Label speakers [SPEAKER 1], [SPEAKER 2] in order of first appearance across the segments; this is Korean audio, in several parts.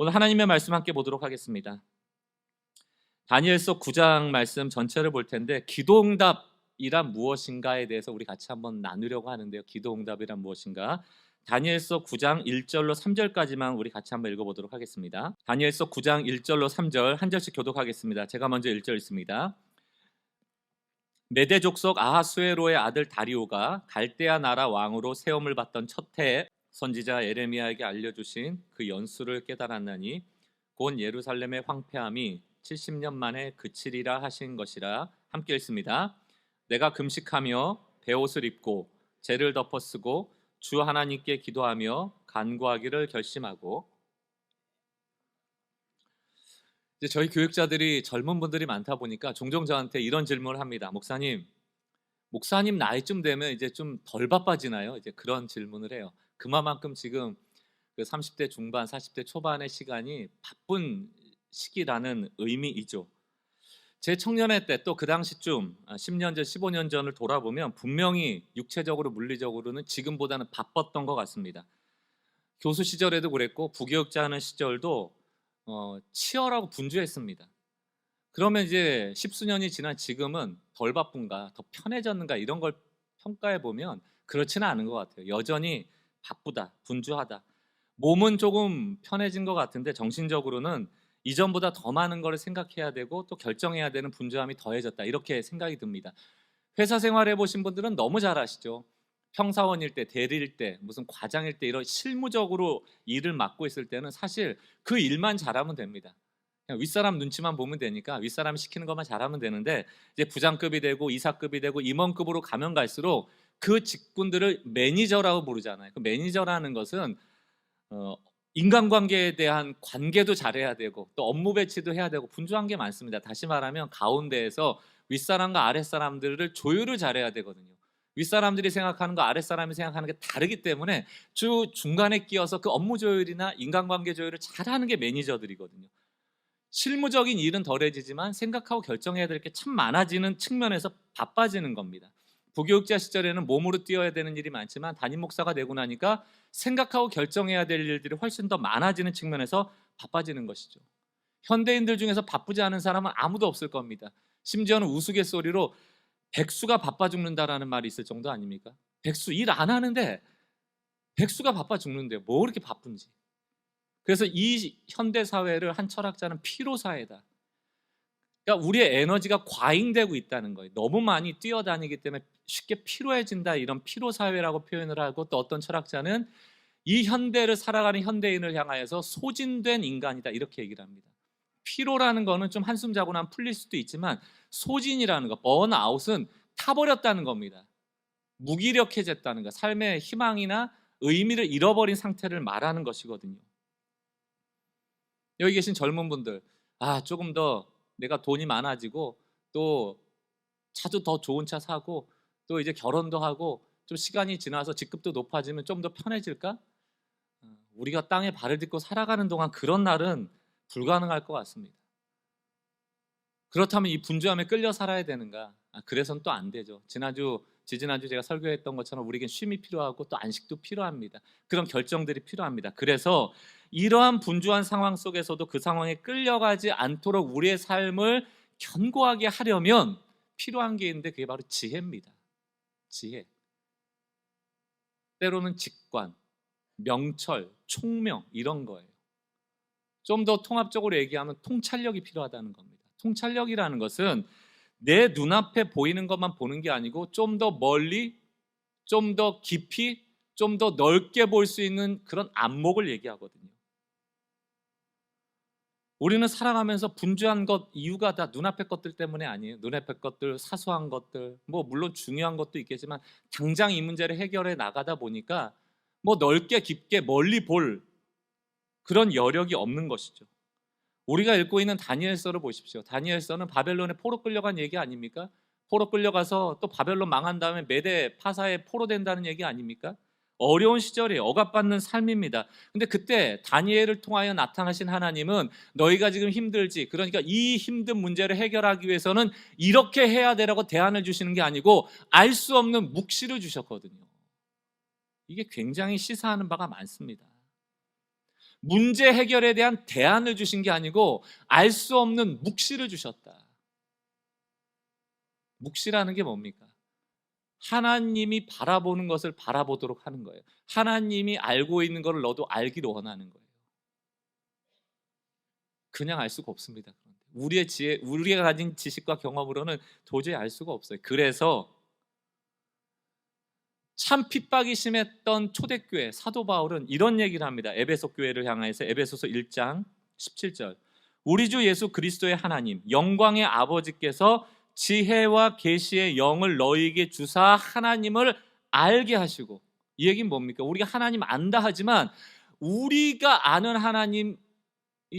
[SPEAKER 1] 오늘 하나님의 말씀 함께 보도록 하겠습니다. 다니엘서 9장 말씀 전체를 볼 텐데 기도응답이란 무엇인가에 대해서 우리 같이 한번 나누려고 하는데요. 기도응답이란 무엇인가? 다니엘서 9장 1절로 3절까지만 우리 같이 한번 읽어보도록 하겠습니다. 다니엘서 9장 1절로 3절 한 절씩 교독하겠습니다. 제가 먼저 1절 읽습니다. 메대 족속 아하수에로의 아들 다리오가 갈대아 나라 왕으로 세움을 받던 첫 해에 선지자 예레미야에게 알려주신 그 연수를 깨달았나니 곧 예루살렘의 황폐함이 70년 만에 그치리라 하신 것이라. 함께 읽습니다. 내가 금식하며 베옷을 입고 재를 덮어 쓰고 주 하나님께 기도하며 간구하기를 결심하고. 이제 저희 교육자들이 젊은 분들이 많다 보니까 종종 저한테 이런 질문을 합니다. 목사님 나이쯤 되면 이제 좀 덜 바빠지나요? 이제 그런 질문을 해요. 그만큼 지금 그 30대 중반, 40대 초반의 시간이 바쁜 시기라는 의미이죠. 제 청년회 때 또 그 당시쯤 10년 전, 15년 전을 돌아보면 분명히 육체적으로, 물리적으로는 지금보다는 바빴던 것 같습니다. 교수 시절에도 그랬고 부교육자 하는 시절도 치열하고 분주했습니다. 그러면 이제 십수년이 지난 지금은 덜 바쁜가, 더 편해졌는가 이런 걸 평가해 보면 그렇지는 않은 것 같아요. 여전히 바쁘다, 분주하다. 몸은 조금 편해진 것 같은데 정신적으로는 이전보다 더 많은 걸 생각해야 되고 또 결정해야 되는 분주함이 더해졌다, 이렇게 생각이 듭니다. 회사 생활 해보신 분들은 너무 잘 아시죠. 평사원일 때, 대리일 때, 무슨 과장일 때 이런 실무적으로 일을 맡고 있을 때는 사실 그 일만 잘하면 됩니다. 그냥 윗사람 눈치만 보면 되니까 윗사람이 시키는 것만 잘하면 되는데, 이제 부장급이 되고 이사급이 되고 임원급으로 가면 갈수록 그 직군들을 매니저라고 부르잖아요. 그 매니저라는 것은 인간관계에 대한 관계도 잘해야 되고 또 업무 배치도 해야 되고 분주한 게 많습니다. 다시 말하면 가운데에서 윗사람과 아랫사람들을 조율을 잘해야 되거든요. 윗사람들이 생각하는 거 아랫사람이 생각하는 게 다르기 때문에 중간에 끼어서 그 업무 조율이나 인간관계 조율을 잘하는 게 매니저들이거든요. 실무적인 일은 덜해지지만 생각하고 결정해야 될 게 참 많아지는 측면에서 바빠지는 겁니다. 부교육자 시절에는 몸으로 뛰어야 되는 일이 많지만 담임 목사가 되고 나니까 생각하고 결정해야 될 일들이 훨씬 더 많아지는 측면에서 바빠지는 것이죠. 현대인들 중에서 바쁘지 않은 사람은 아무도 없을 겁니다. 심지어는 우스갯소리로 백수가 바빠 죽는다라는 말이 있을 정도 아닙니까? 백수 일 안 하는데 백수가 바빠 죽는데요. 뭐 그렇게 바쁜지. 그래서 이 현대 사회를 한 철학자는 피로사회다. 그러니까 우리의 에너지가 과잉되고 있다는 거예요. 너무 많이 뛰어다니기 때문에 쉽게 피로해진다, 이런 피로사회라고 표현을 하고, 또 어떤 철학자는 이 현대를 살아가는 현대인을 향하여서 소진된 인간이다, 이렇게 얘기를 합니다. 피로라는 거는 좀 한숨 자고 나면 풀릴 수도 있지만 소진이라는 거, 번아웃은 타버렸다는 겁니다. 무기력해졌다는 거, 삶의 희망이나 의미를 잃어버린 상태를 말하는 것이거든요. 여기 계신 젊은 분들, 조금 더 내가 돈이 많아지고 또 차도 더 좋은 차 사고 또 이제 결혼도 하고 좀 시간이 지나서 직급도 높아지면 좀 더 편해질까? 우리가 땅에 발을 딛고 살아가는 동안 그런 날은 불가능할 것 같습니다. 그렇다면 이 분주함에 끌려 살아야 되는가? 그래서는 또 안 되죠. 지지난주 제가 설교했던 것처럼 우리에겐 쉼이 필요하고 또 안식도 필요합니다. 그런 결정들이 필요합니다. 그래서 이러한 분주한 상황 속에서도 그 상황에 끌려가지 않도록 우리의 삶을 견고하게 하려면 필요한 게 있는데 그게 바로 지혜입니다. 지혜. 때로는 직관, 명철, 총명, 이런 거예요. 좀 더 통합적으로 얘기하면 통찰력이 필요하다는 겁니다. 통찰력이라는 것은 내 눈앞에 보이는 것만 보는 게 아니고 좀 더 멀리, 좀 더 깊이, 좀 더 넓게 볼 수 있는 그런 안목을 얘기하거든요. 우리는 살아가면서 분주한 것 이유가 다 눈앞의 것들 때문에 아니에요. 눈앞의 것들, 사소한 것들, 물론 중요한 것도 있겠지만 당장 이 문제를 해결해 나가다 보니까 넓게 깊게 멀리 볼 그런 여력이 없는 것이죠. 우리가 읽고 있는 다니엘서를 보십시오. 다니엘서는 바벨론에 포로 끌려간 얘기 아닙니까? 포로 끌려가서 또 바벨론 망한 다음에 메대 파사에 포로된다는 얘기 아닙니까? 어려운 시절이에요. 억압받는 삶입니다. 근데 그때 다니엘을 통하여 나타나신 하나님은 너희가 지금 힘들지, 그러니까 이 힘든 문제를 해결하기 위해서는 이렇게 해야 되라고 대안을 주시는 게 아니고 알 수 없는 묵시를 주셨거든요. 이게 굉장히 시사하는 바가 많습니다. 문제 해결에 대한 대안을 주신 게 아니고 알 수 없는 묵시를 주셨다. 묵시라는 게 뭡니까? 하나님이 바라보는 것을 바라보도록 하는 거예요. 하나님이 알고 있는 것을 너도 알기를 원하는 거예요. 그냥 알 수가 없습니다. 우리의 지혜, 우리가 가진 지식과 경험으로는 도저히 알 수가 없어요. 그래서 참 핍박이 심했던 초대교회 사도 바울은 이런 얘기를 합니다. 에베소 교회를 향해서 에베소서 1장 17절, 우리 주 예수 그리스도의 하나님 영광의 아버지께서 지혜와 계시의 영을 너희에게 주사 하나님을 알게 하시고, 이 얘기는 뭡니까? 우리가 하나님 안다 하지만 우리가 아는 하나님이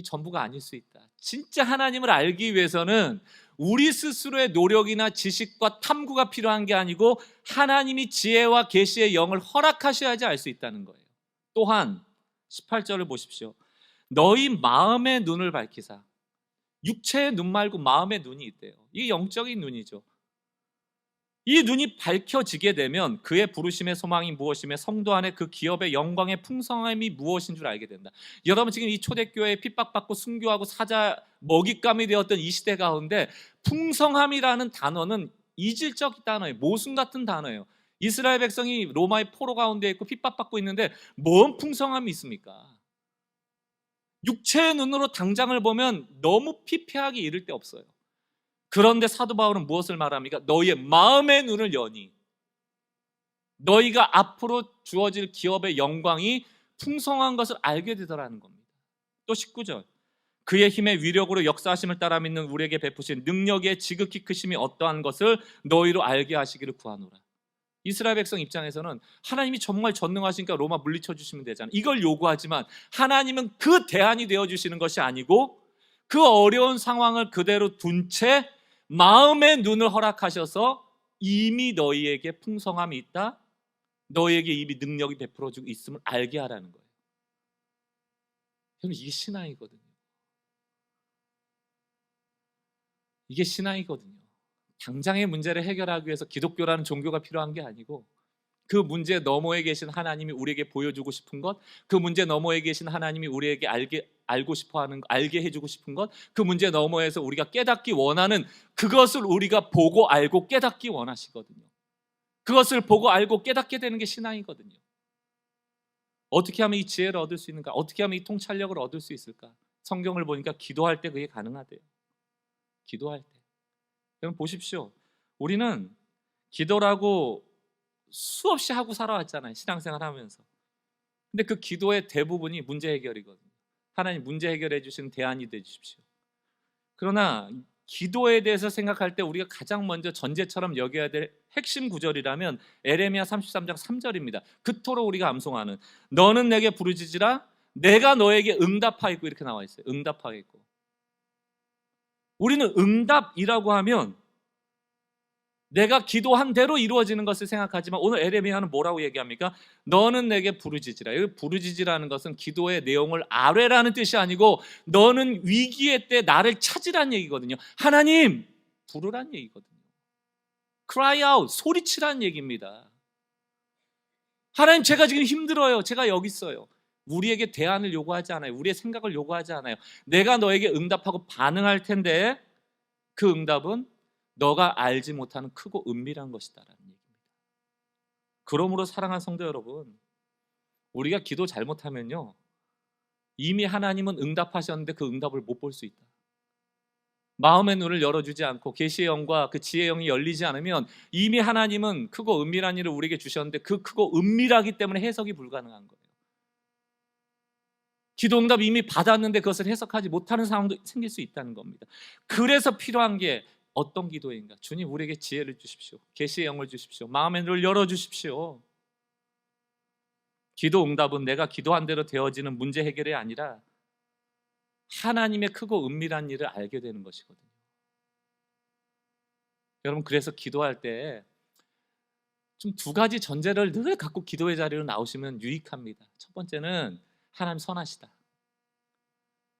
[SPEAKER 1] 전부가 아닐 수 있다. 진짜 하나님을 알기 위해서는 우리 스스로의 노력이나 지식과 탐구가 필요한 게 아니고 하나님이 지혜와 계시의 영을 허락하셔야지 알 수 있다는 거예요. 또한 18절을 보십시오. 너희 마음의 눈을 밝히사. 육체의 눈 말고 마음의 눈이 있대요. 이게 영적인 눈이죠. 이 눈이 밝혀지게 되면 그의 부르심의 소망이 무엇이며 성도 안에 그 기업의 영광의 풍성함이 무엇인 줄 알게 된다. 여러분, 지금 이 초대교회에 핍박받고 순교하고 사자 먹잇감이 되었던 이 시대 가운데 풍성함이라는 단어는 이질적 단어예요. 모순 같은 단어예요. 이스라엘 백성이 로마의 포로 가운데 있고 핍박받고 있는데 뭔 풍성함이 있습니까? 육체의 눈으로 당장을 보면 너무 피폐하게 이를 데 없어요. 그런데 사도 바울은 무엇을 말합니까? 너희의 마음의 눈을 여니 너희가 앞으로 주어질 기업의 영광이 풍성한 것을 알게 되더라는 겁니다. 또 19절, 그의 힘의 위력으로 역사하심을 따라 믿는 우리에게 베푸신 능력의 지극히 크심이 어떠한 것을 너희로 알게 하시기를 구하노라. 이스라엘 백성 입장에서는 하나님이 정말 전능하시니까 로마 물리쳐 주시면 되잖아요. 이걸 요구하지만 하나님은 그 대안이 되어주시는 것이 아니고 그 어려운 상황을 그대로 둔 채 마음의 눈을 허락하셔서 이미 너희에게 풍성함이 있다, 너희에게 이미 능력이 베풀어지고 있음을 알게 하라는 거예요. 여러분, 이게 신앙이거든요. 이게 신앙이거든요. 당장의 문제를 해결하기 위해서 기독교라는 종교가 필요한 게 아니고 그 문제 너머에 계신 하나님이 우리에게 보여주고 싶은 것, 그 문제 너머에 계신 하나님이 우리에게 알고 싶어하는, 알게 해주고 싶은 것, 그 문제 너머에서 우리가 깨닫기 원하는 그것을 우리가 보고 알고 깨닫기 원하시거든요. 그것을 보고 알고 깨닫게 되는 게 신앙이거든요. 어떻게 하면 이 지혜를 얻을 수 있는가? 어떻게 하면 이 통찰력을 얻을 수 있을까? 성경을 보니까 기도할 때 그게 가능하대요. 기도할 때. 여러분 보십시오. 우리는 기도라고 수없이 하고 살아왔잖아요. 신앙생활 하면서. 근데 그 기도의 대부분이 문제 해결이거든요. 하나님 문제 해결해 주시는 대안이 돼 주십시오. 그러나 기도에 대해서 생각할 때 우리가 가장 먼저 전제처럼 여겨야 될 핵심 구절이라면 에레미야 33장 3절입니다. 그토록 우리가 암송하는 너는 내게 부르짖으라 내가 너에게 응답하겠고, 이렇게 나와 있어요. 응답하겠고. 우리는 응답이라고 하면 내가 기도한 대로 이루어지는 것을 생각하지만 오늘 에레미야는 뭐라고 얘기합니까? 너는 내게 부르짖으라. 여기 부르짖으라는 것은 기도의 내용을 아뢰라는 뜻이 아니고 너는 위기의 때 나를 찾으란 얘기거든요. 하나님 부르란 얘기거든요. cry out, 소리치란 얘기입니다. 하나님 제가 지금 힘들어요. 제가 여기 있어요. 우리에게 대안을 요구하지 않아요. 우리의 생각을 요구하지 않아요. 내가 너에게 응답하고 반응할 텐데 그 응답은 너가 알지 못하는 크고 은밀한 것이다라는 얘기입니다. 그러므로 사랑하는 성도 여러분, 우리가 기도 잘못하면요 이미 하나님은 응답하셨는데 그 응답을 못 볼 수 있다. 마음의 눈을 열어주지 않고 계시의 영과 그 지혜의 영이 열리지 않으면 이미 하나님은 크고 은밀한 일을 우리에게 주셨는데 그 크고 은밀하기 때문에 해석이 불가능한 거예요. 기도 응답 이미 받았는데 그것을 해석하지 못하는 상황도 생길 수 있다는 겁니다. 그래서 필요한 게 어떤 기도인가? 주님 우리에게 지혜를 주십시오. 계시의 영을 주십시오. 마음의 눈을 열어주십시오. 기도 응답은 내가 기도한 대로 되어지는 문제 해결이 아니라 하나님의 크고 은밀한 일을 알게 되는 것이거든요. 여러분 그래서 기도할 때 좀 두 가지 전제를 늘 갖고 기도의 자리로 나오시면 유익합니다. 첫 번째는 하나님 선하시다.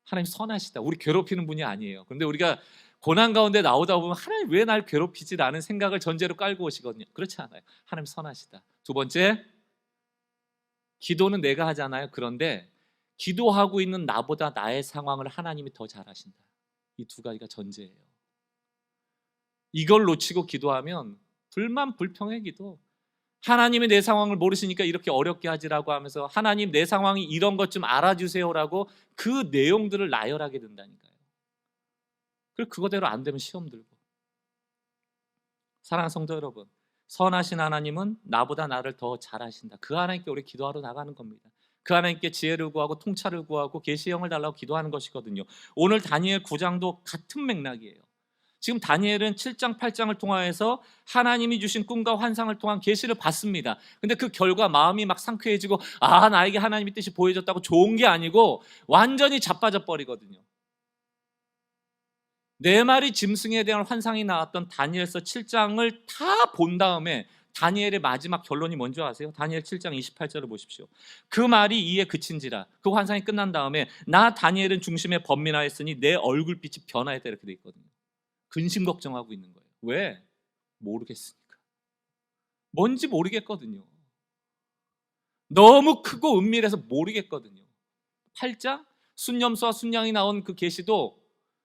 [SPEAKER 1] 하나님 선하시다. 우리 괴롭히는 분이 아니에요. 그런데 우리가 고난 가운데 나오다 보면 하나님 왜 날 괴롭히지? 라는 생각을 전제로 깔고 오시거든요. 그렇지 않아요. 하나님 선하시다. 두 번째, 기도는 내가 하잖아요. 그런데 기도하고 있는 나보다 나의 상황을 하나님이 더 잘 아신다. 이 두 가지가 전제예요. 이걸 놓치고 기도하면 불만 불평의 기도, 하나님이 내 상황을 모르시니까 이렇게 어렵게 하지라고 하면서 하나님 내 상황이 이런 것 좀 알아주세요라고 그 내용들을 나열하게 된다니까요. 그리고 그거대로 안 되면 시험 들고. 사랑하는 성도 여러분, 선하신 하나님은 나보다 나를 더 잘 아신다. 그 하나님께 우리 기도하러 나가는 겁니다. 그 하나님께 지혜를 구하고 통찰을 구하고 계시형을 달라고 기도하는 것이거든요. 오늘 다니엘 9장도 같은 맥락이에요. 지금 다니엘은 7장 8장을 통하여서 하나님이 주신 꿈과 환상을 통한 계시를 받습니다. 근데 그 결과 마음이 막 상쾌해지고 나에게 하나님의 뜻이 보여졌다고 좋은 게 아니고 완전히 자빠져 버리거든요. 네 마리 짐승에 대한 환상이 나왔던 다니엘서 7장을 다 본 다음에 다니엘의 마지막 결론이 뭔지 아세요? 다니엘 7장 28절을 보십시오. 그 말이 이에 그친지라. 그 환상이 끝난 다음에 나 다니엘은 중심에 번민하였으니 내 얼굴빛이 변하였다 이렇게 돼 있거든요. 근심 걱정하고 있는 거예요. 왜? 모르겠으니까. 뭔지 모르겠거든요. 너무 크고 은밀해서 모르겠거든요. 8장 순념수와 순양이 나온 그 계시도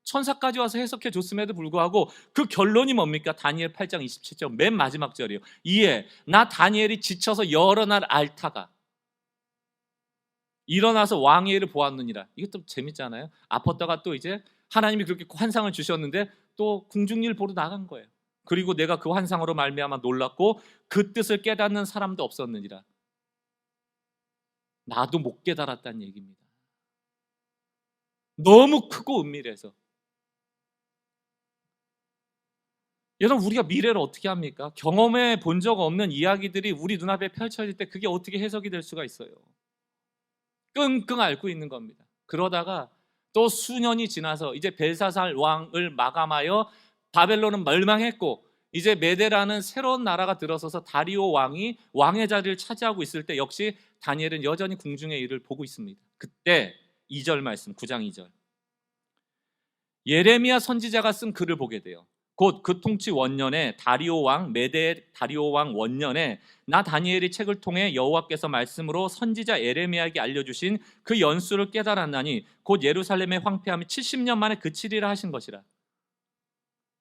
[SPEAKER 1] 천사까지 와서 해석해 줬음에도 불구하고 그 결론이 뭡니까? 다니엘 8장 27절 맨 마지막 절이에요. 이에 나 다니엘이 지쳐서 여러 날 앓다가 일어나서 왕의 일을 보았느니라. 이것도 재밌잖아요. 아팠다가 또 이제 하나님이 그렇게 환상을 주셨는데 또 궁중일 보러 나간 거예요. 그리고 내가 그 환상으로 말미암아 놀랐고 그 뜻을 깨닫는 사람도 없었느니라. 나도 못 깨달았다는 얘기입니다. 너무 크고 은밀해서. 여러분, 우리가 미래를 어떻게 합니까? 경험해 본 적 없는 이야기들이 우리 눈앞에 펼쳐질 때 그게 어떻게 해석이 될 수가 있어요? 끙끙 앓고 있는 겁니다. 그러다가 또 수년이 지나서 이제 벨사살 왕을 마감하여 바벨론은 멸망했고 이제 메데라는 새로운 나라가 들어서서 다리오 왕이 왕의 자리를 차지하고 있을 때 역시 다니엘은 여전히 궁중의 일을 보고 있습니다. 그때 2절 말씀 9장 2절 예레미야 선지자가 쓴 글을 보게 돼요. 곧 그 통치 원년에 다리오 왕 메대 다리오 왕 원년에 나 다니엘이 책을 통해 여호와께서 말씀으로 선지자 예레미야에게 알려주신 그 연수를 깨달았나니 곧 예루살렘의 황폐함이 70년 만에 그치리라 하신 것이라.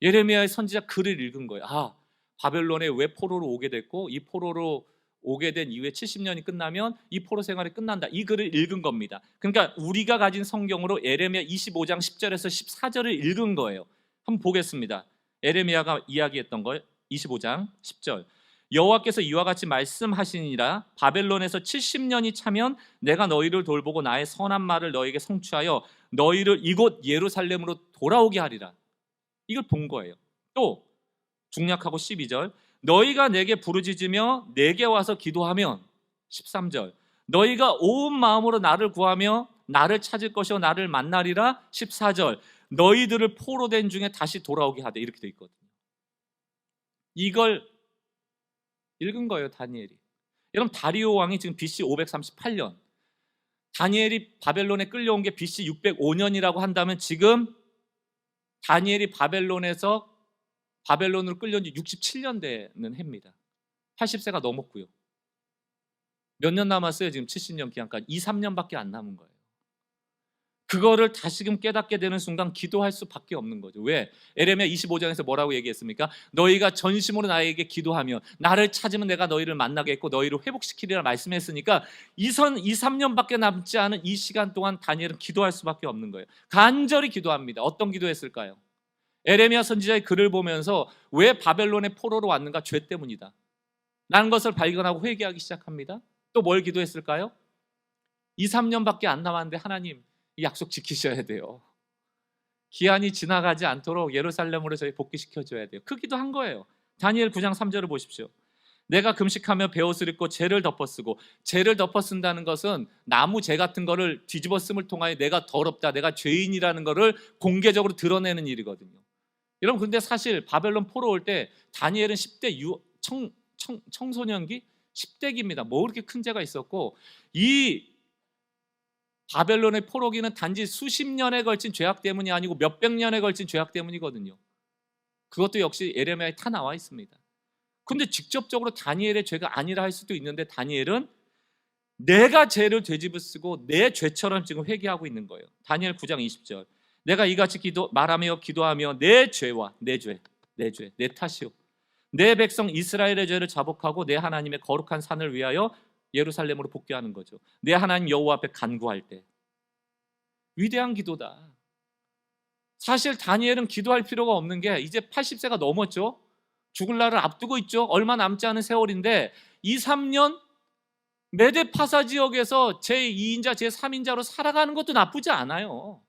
[SPEAKER 1] 예레미야의 선지자 글을 읽은 거예요. 바벨론에 왜 포로로 오게 됐고 이 포로로 오게 된 이후에 70년이 끝나면 이 포로 생활이 끝난다. 이 글을 읽은 겁니다. 그러니까 우리가 가진 성경으로 예레미야 25장 10절에서 14절을 읽은 거예요. 한번 보겠습니다. 예레미야가 이야기했던 걸 25장 10절 여호와께서 이와 같이 말씀하시니라 바벨론에서 70년이 차면 내가 너희를 돌보고 나의 선한 말을 너에게 성취하여 너희를 이곳 예루살렘으로 돌아오게 하리라. 이걸 본 거예요. 또 중략하고 12절 너희가 내게 부르짖으며 내게 와서 기도하면 13절 너희가 온 마음으로 나를 구하며 나를 찾을 것이요 나를 만나리라. 14절 너희들을 포로된 중에 다시 돌아오게 하되 이렇게 돼 있거든요. 이걸 읽은 거예요, 다니엘이. 여러분, 다리오 왕이 지금 BC 538년, 다니엘이 바벨론에 끌려온 게 BC 605년이라고 한다면 지금 다니엘이 바벨론으로 끌려온 지 67년 되는 해입니다. 80세가 넘었고요. 몇 년 남았어요? 지금 70년 기한까지 2, 3년밖에 안 남은 거예요. 그거를 다시금 깨닫게 되는 순간 기도할 수밖에 없는 거죠. 왜? 에레미야 25장에서 뭐라고 얘기했습니까? 너희가 전심으로 나에게 기도하며 나를 찾으면 내가 너희를 만나겠고 너희를 회복시키리라 말씀했으니까 2, 3년밖에 남지 않은 이 시간 동안 다니엘은 기도할 수밖에 없는 거예요. 간절히 기도합니다. 어떤 기도했을까요? 에레미야 선지자의 글을 보면서 왜 바벨론의 포로로 왔는가? 죄 때문이다 라는 것을 발견하고 회개하기 시작합니다. 또 뭘 기도했을까요? 2, 3년밖에 안 남았는데 하나님 이 약속 지키셔야 돼요. 기한이 지나가지 않도록 예루살렘으로 저희 복귀시켜줘야 돼요. 그 기도한 거예요. 다니엘 9장 3절을 보십시오. 내가 금식하며 베옷을 입고 죄를 덮어쓰고, 죄를 덮어쓴다는 것은 나무 죄 같은 거를 뒤집어쓰을 통하여 내가 더럽다, 내가 죄인이라는 거를 공개적으로 드러내는 일이거든요. 여러분, 근데 사실 바벨론 포로 올 때 다니엘은 10대 청소년기 10대기입니다. 뭐 그렇게 큰 죄가 있었고, 이 바벨론의 포로기는 단지 수십 년에 걸친 죄악 때문이 아니고 몇백 년에 걸친 죄악 때문이거든요. 그것도 역시 예레미야에 다 나와 있습니다. 근데 직접적으로 다니엘의 죄가 아니라 할 수도 있는데 다니엘은 내가 죄를 되짚어쓰고 내 죄처럼 지금 회개하고 있는 거예요. 다니엘 9장 20절. 내가 이같이 말하며 기도하며 내 죄와 내 탓이요 내 백성 이스라엘의 죄를 자복하고 내 하나님의 거룩한 산을 위하여 예루살렘으로 복귀하는 거죠. 내 하나님 여호와 앞에 간구할 때. 위대한 기도다. 사실 다니엘은 기도할 필요가 없는 게 이제 80세가 넘었죠. 죽을 날을 앞두고 있죠. 얼마 남지 않은 세월인데 2, 3년 메데파사 지역에서 제2인자, 제3인자로 살아가는 것도 나쁘지 않아요.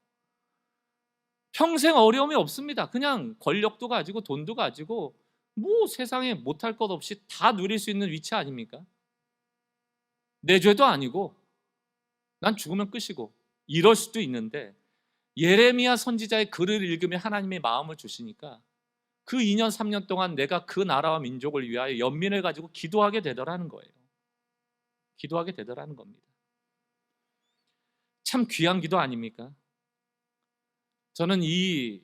[SPEAKER 1] 평생 어려움이 없습니다. 그냥 권력도 가지고 돈도 가지고 뭐 세상에 못할 것 없이 다 누릴 수 있는 위치 아닙니까? 내 죄도 아니고 난 죽으면 끝이고 이럴 수도 있는데 예레미야 선지자의 글을 읽으며 하나님의 마음을 주시니까 그 2년 3년 동안 내가 그 나라와 민족을 위하여 연민을 가지고 기도하게 되더라는 거예요. 기도하게 되더라는 겁니다. 참 귀한 기도 아닙니까? 저는 이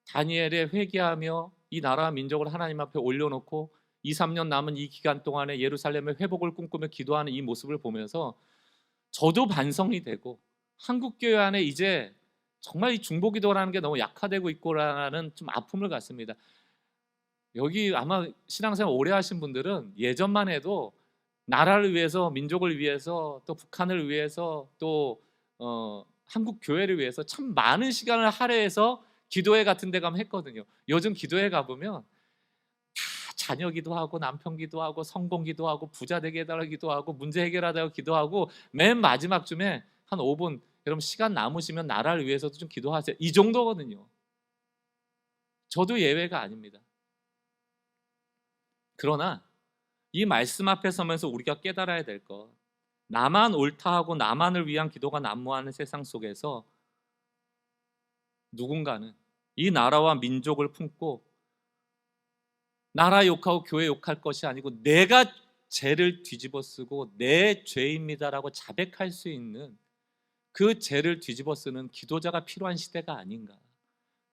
[SPEAKER 1] 다니엘의 회개하며 이 나라와 민족을 하나님 앞에 올려놓고 2, 3년 남은 이 기간 동안에 예루살렘의 회복을 꿈꾸며 기도하는 이 모습을 보면서 저도 반성이 되고 한국교회 안에 이제 정말 이 중보기도라는 게 너무 약화되고 있고라는 좀 아픔을 갖습니다. 여기 아마 신앙생활 오래 하신 분들은 예전만 해도 나라를 위해서, 민족을 위해서, 또 북한을 위해서, 또 한국 교회를 위해서 참 많은 시간을 할애해서 기도회 같은 데 가면 했거든요. 요즘 기도회 가보면 다 자녀 기도하고 남편 기도하고 성공 기도하고 부자 되게 해달라 기도하고 문제 해결하다고 기도하고 맨 마지막 쯤에 한 5분 여러분 시간 남으시면 나라를 위해서도 좀 기도하세요. 이 정도거든요. 저도 예외가 아닙니다. 그러나 이 말씀 앞에 서면서 우리가 깨달아야 될 것, 나만 옳다 하고 나만을 위한 기도가 난무하는 세상 속에서 누군가는 이 나라와 민족을 품고 나라 욕하고 교회 욕할 것이 아니고 내가 죄를 뒤집어 쓰고 내 죄입니다라고 자백할 수 있는 그 죄를 뒤집어 쓰는 기도자가 필요한 시대가 아닌가.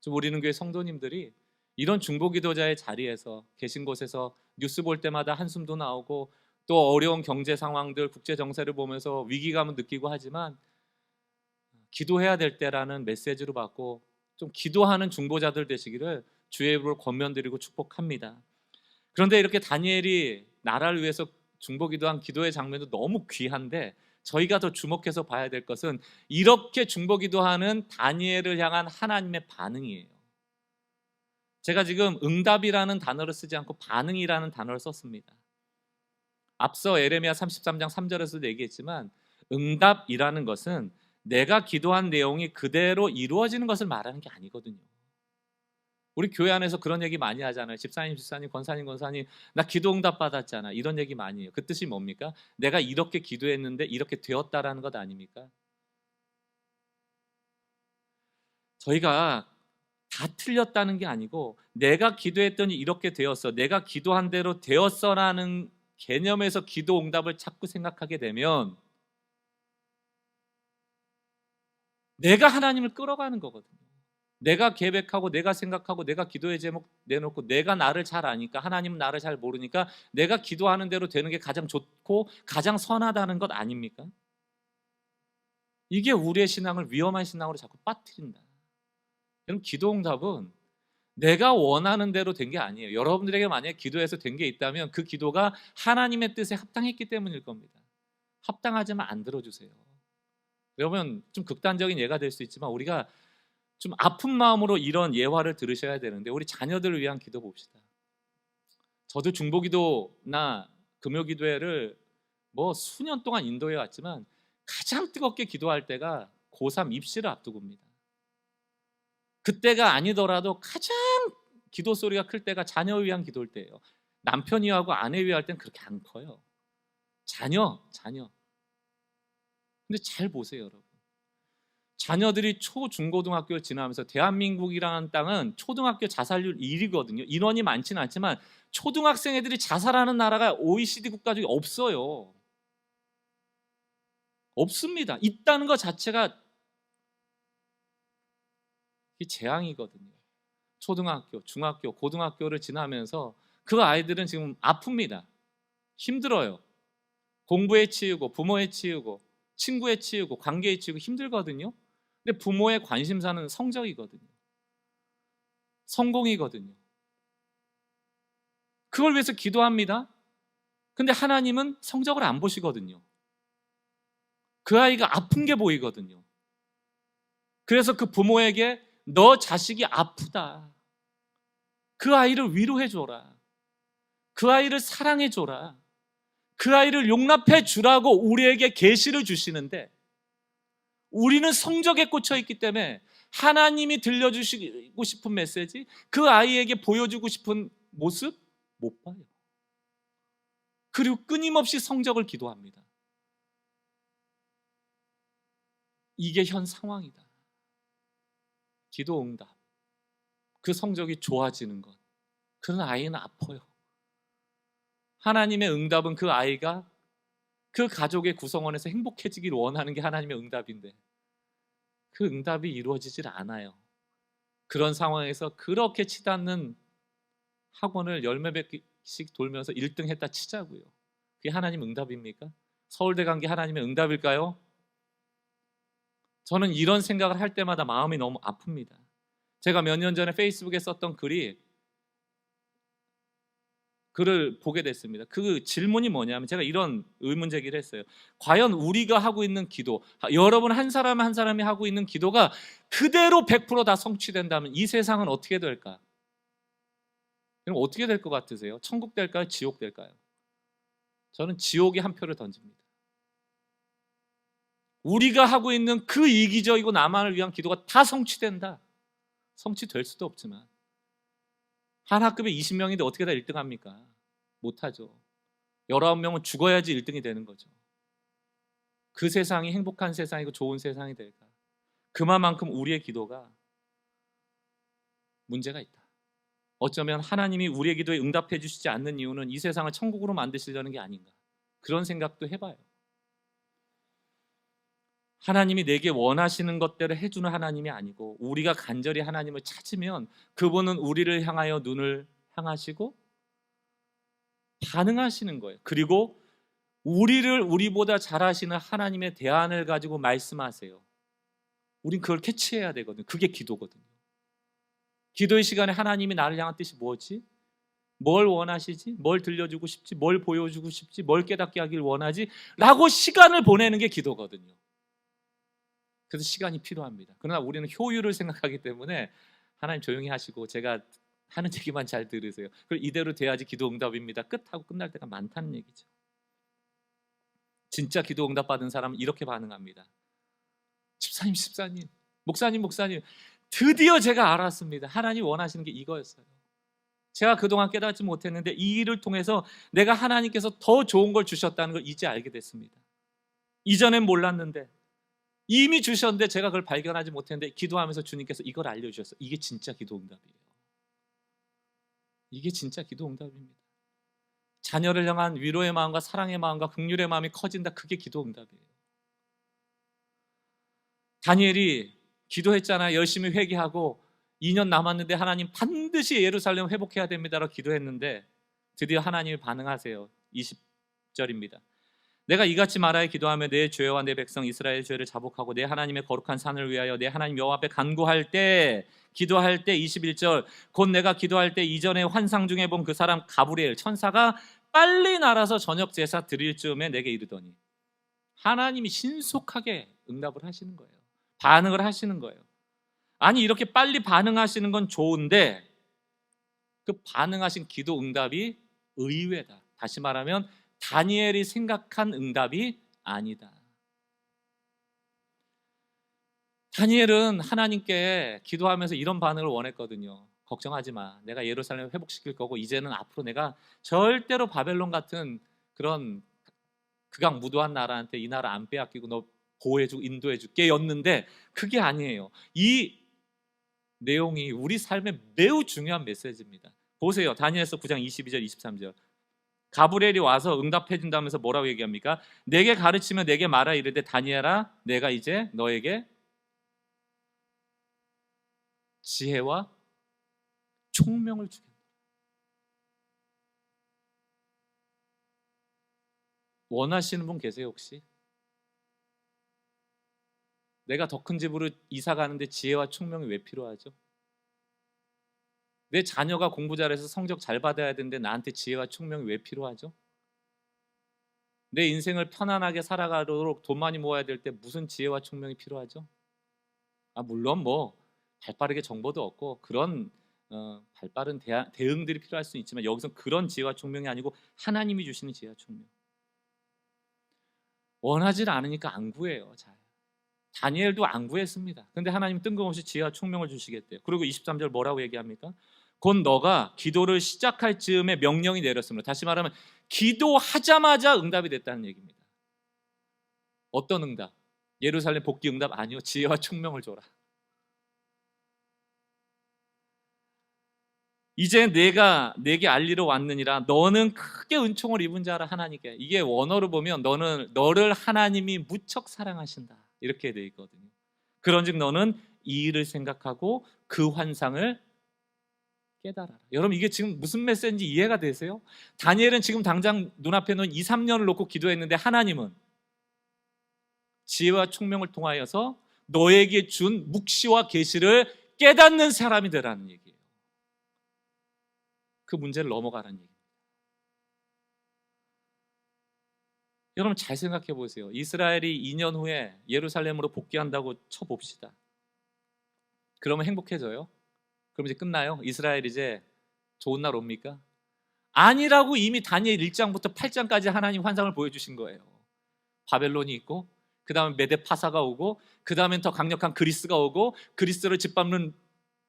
[SPEAKER 1] 좀 우리는 교회 성도님들이 이런 중보기도자의 자리에서 계신 곳에서 뉴스 볼 때마다 한숨도 나오고 또 어려운 경제 상황들, 국제 정세를 보면서 위기감을 느끼고 하지만 기도해야 될 때라는 메시지로 받고 좀 기도하는 중보자들 되시기를 주의 이름으로 권면드리고 축복합니다. 그런데 이렇게 다니엘이 나라를 위해서 중보기도한 기도의 장면도 너무 귀한데 저희가 더 주목해서 봐야 될 것은 이렇게 중보기도하는 다니엘을 향한 하나님의 반응이에요. 제가 지금 응답이라는 단어를 쓰지 않고 반응이라는 단어를 썼습니다. 앞서 에레미야 33장 3절에서도 얘기했지만 응답이라는 것은 내가 기도한 내용이 그대로 이루어지는 것을 말하는 게 아니거든요. 우리 교회 안에서 그런 얘기 많이 하잖아요. 집사님, 권사님 나 기도 응답 받았잖아. 이런 얘기 많이 해요. 그 뜻이 뭡니까? 내가 이렇게 기도했는데 이렇게 되었다라는 것 아닙니까? 저희가 다 틀렸다는 게 아니고 내가 기도했더니 이렇게 되었어, 내가 기도한 대로 되었어라는 개념에서 기도 응답을 자꾸 생각하게 되면 내가 하나님을 끌어가는 거거든요. 내가 계획하고 내가 생각하고 내가 기도의 제목 내놓고 내가 나를 잘 아니까, 하나님은 나를 잘 모르니까 내가 기도하는 대로 되는 게 가장 좋고 가장 선하다는 것 아닙니까? 이게 우리의 신앙을 위험한 신앙으로 자꾸 빠뜨린다. 여러분, 기도 응답은 내가 원하는 대로 된 게 아니에요. 여러분들에게 만약에 기도해서 된 게 있다면 그 기도가 하나님의 뜻에 합당했기 때문일 겁니다. 합당하지만 안 들어주세요. 여러분, 좀 극단적인 예가 될 수 있지만 우리가 좀 아픈 마음으로 이런 예화를 들으셔야 되는데 우리 자녀들을 위한 기도 봅시다. 저도 중보기도나 금요기도회를 뭐 수년 동안 인도해 왔지만 가장 뜨겁게 기도할 때가 고3 입시를 앞두고입니다. 그때가 아니더라도 가장 기도 소리가 클 때가 자녀를 위한 기도일 때예요. 남편이 하고 아내 위할 땐 그렇게 안 커요. 자녀. 근데 잘 보세요, 여러분. 자녀들이 초중고등학교를 지나면서 대한민국이라는 땅은 초등학교 자살률 1위거든요. 인원이 많지는 않지만 초등학생 애들이 자살하는 나라가 OECD 국가 중에 없어요. 없습니다. 있다는 것 자체가 재앙이거든요. 초등학교, 중학교, 고등학교를 지나면서 그 아이들은 지금 아픕니다. 힘들어요. 공부에 치이고 부모에 치이고 친구에 치이고 관계에 치이고 힘들거든요. 근데 부모의 관심사는 성적이거든요. 성공이거든요. 그걸 위해서 기도합니다. 근데 하나님은 성적을 안 보시거든요. 그 아이가 아픈 게 보이거든요. 그래서 그 부모에게 너 자식이 아프다. 그 아이를 위로해 줘라. 그 아이를 사랑해 줘라. 그 아이를 용납해 주라고 우리에게 계시를 주시는데 우리는 성적에 꽂혀 있기 때문에 하나님이 들려주시고 싶은 메시지, 그 아이에게 보여주고 싶은 모습 못 봐요. 그리고 끊임없이 성적을 기도합니다. 이게 현 상황이다. 기도 응답, 그 성적이 좋아지는 것, 그런 아이는 아파요. 하나님의 응답은 그 아이가 그 가족의 구성원에서 행복해지길 원하는 게 하나님의 응답인데 그 응답이 이루어지질 않아요. 그런 상황에서 그렇게 치닫는 학원을 열몇 개씩 돌면서 1등 했다 치자고요. 그게 하나님 응답입니까? 서울대 간 게 하나님의 응답일까요? 저는 이런 생각을 할 때마다 마음이 너무 아픕니다. 제가 몇 년 전에 페이스북에 썼던 글을 보게 됐습니다. 그 질문이 뭐냐면 제가 이런 의문 제기를 했어요. 과연 우리가 하고 있는 기도, 여러분 한 사람 한 사람이 하고 있는 기도가 그대로 100%다 성취된다면 이 세상은 어떻게 될까? 그럼 어떻게 될 것 같으세요? 천국 될까요? 지옥 될까요? 저는 지옥에 한 표를 던집니다. 우리가 하고 있는 그 이기적이고 나만을 위한 기도가 다 성취된다. 성취될 수도 없지만 한 학급에 20명인데 어떻게 다 1등 합니까? 못하죠. 19명은 죽어야지 1등이 되는 거죠. 그 세상이 행복한 세상이고 좋은 세상이 될까? 그만큼 우리의 기도가 문제가 있다. 어쩌면 하나님이 우리의 기도에 응답해 주시지 않는 이유는 이 세상을 천국으로 만드시려는 게 아닌가, 그런 생각도 해봐요. 하나님이 내게 원하시는 것대로 해주는 하나님이 아니고 우리가 간절히 하나님을 찾으면 그분은 우리를 향하여 눈을 향하시고 반응하시는 거예요. 그리고 우리를 우리보다 잘하시는 하나님의 대안을 가지고 말씀하세요. 우린 그걸 캐치해야 되거든요. 그게 기도거든요. 기도의 시간에 하나님이 나를 향한 뜻이 뭐지? 뭘 원하시지? 뭘 들려주고 싶지? 뭘 보여주고 싶지? 뭘 깨닫게 하길 원하지? 라고 시간을 보내는 게 기도거든요. 그래서 시간이 필요합니다. 그러나 우리는 효율을 생각하기 때문에 하나님 조용히 하시고 제가 하는 얘기만 잘 들으세요. 그리고 이대로 돼야지 기도 응답입니다. 끝하고 끝날 때가 많다는 얘기죠. 진짜 기도 응답 받은 사람은 이렇게 반응합니다. 집사님, 목사님, 드디어 제가 알았습니다. 하나님 원하시는 게 이거였어요. 제가 그동안 깨닫지 못했는데 이 일을 통해서 내가 하나님께서 더 좋은 걸 주셨다는 걸 이제 알게 됐습니다. 이전엔 몰랐는데 이미 주셨는데 제가 그걸 발견하지 못했는데 기도하면서 주님께서 이걸 알려주셨어요. 이게 진짜 기도 응답이에요. 이게 진짜 기도 응답입니다. 자녀를 향한 위로의 마음과 사랑의 마음과 긍휼의 마음이 커진다. 그게 기도 응답이에요. 다니엘이 기도했잖아요. 열심히 회개하고 2년 남았는데 하나님 반드시 예루살렘 회복해야 됩니다라고 기도했는데 드디어 하나님이 반응하세요. 20절입니다. 내가 이같이 말하여 기도하며 내 죄와 내 백성 이스라엘 죄를 자복하고 내 하나님의 거룩한 산을 위하여 내 하나님 여호와 앞에 간구할 때, 기도할 때 21절, 곧 내가 기도할 때 이전에 환상 중에 본 그 사람 가브리엘 천사가 빨리 날아서 저녁 제사 드릴 즈음에 내게 이르더니, 하나님이 신속하게 응답을 하시는 거예요. 반응을 하시는 거예요. 아니 이렇게 빨리 반응하시는 건 좋은데 그 반응하신 기도 응답이 의외다. 다시 말하면 다니엘이 생각한 응답이 아니다. 다니엘은 하나님께 기도하면서 이런 반응을 원했거든요. 걱정하지 마. 내가 예루살렘을 회복시킬 거고 이제는 앞으로 내가 절대로 바벨론 같은 그런 극악무도한 나라한테 이 나라 안 빼앗기고 너 보호해주고 인도해줄게 였는데 그게 아니에요. 이 내용이 우리 삶에 매우 중요한 메시지입니다. 보세요. 다니엘서 9장 22절 23절. 가브리엘이 와서 응답해 준다면서 뭐라고 얘기합니까? 내게 가르치며 내게 말하 이르되 다니엘아 내가 이제 너에게 지혜와 총명을 주겠다. 원하시는 분 계세요 혹시? 내가 더 큰 집으로 이사 가는데 지혜와 총명이 왜 필요하죠? 내 자녀가 공부 잘해서 성적 잘 받아야 되는데 나한테 지혜와 총명이 왜 필요하죠? 내 인생을 편안하게 살아가도록 돈 많이 모아야 될 때 무슨 지혜와 총명이 필요하죠? 물론 뭐 발빠르게 정보도 얻고 그런 발빠른 대응들이 필요할 수 있지만 여기서 그런 지혜와 총명이 아니고 하나님이 주시는 지혜와 총명. 원하지 않으니까 안 구해요. 잘. 다니엘도 안 구했습니다. 근데 하나님 뜬금없이 지혜와 총명을 주시겠대요. 그리고 23절 뭐라고 얘기합니까? 곧 너가 기도를 시작할 즈음에 명령이 내렸습니다. 다시 말하면 기도하자마자 응답이 됐다는 얘기입니다. 어떤 응답? 예루살렘 복귀 응답? 아니요. 지혜와 총명을 줘라. 이제 내가 내게 알리러 왔느니라. 너는 크게 은총을 입은 자라. 하나님께. 이게 원어로 보면 너를 하나님이 무척 사랑하신다 이렇게 돼 있거든요. 그런즉 너는 이 일을 생각하고 그 환상을 깨달아라. 여러분 이게 지금 무슨 메시지인지 이해가 되세요? 다니엘은 지금 당장 눈앞에 놓은 2, 3년을 놓고 기도했는데 하나님은 지혜와 총명을 통하여서 너에게 준 묵시와 계시를 깨닫는 사람이 되라는 얘기예요. 그 문제를 넘어가라는 얘기입니다. 여러분 잘 생각해 보세요. 이스라엘이 2년 후에 예루살렘으로 복귀한다고 쳐봅시다. 그러면 행복해져요? 그럼 이제 끝나요? 이스라엘 이제 좋은 날 옵니까? 아니라고 이미 다니엘 1장부터 8장까지 하나님 환상을 보여주신 거예요. 바벨론이 있고 그 다음에 메데파사가 오고 그 다음엔 더 강력한 그리스가 오고 그리스를 짓밟는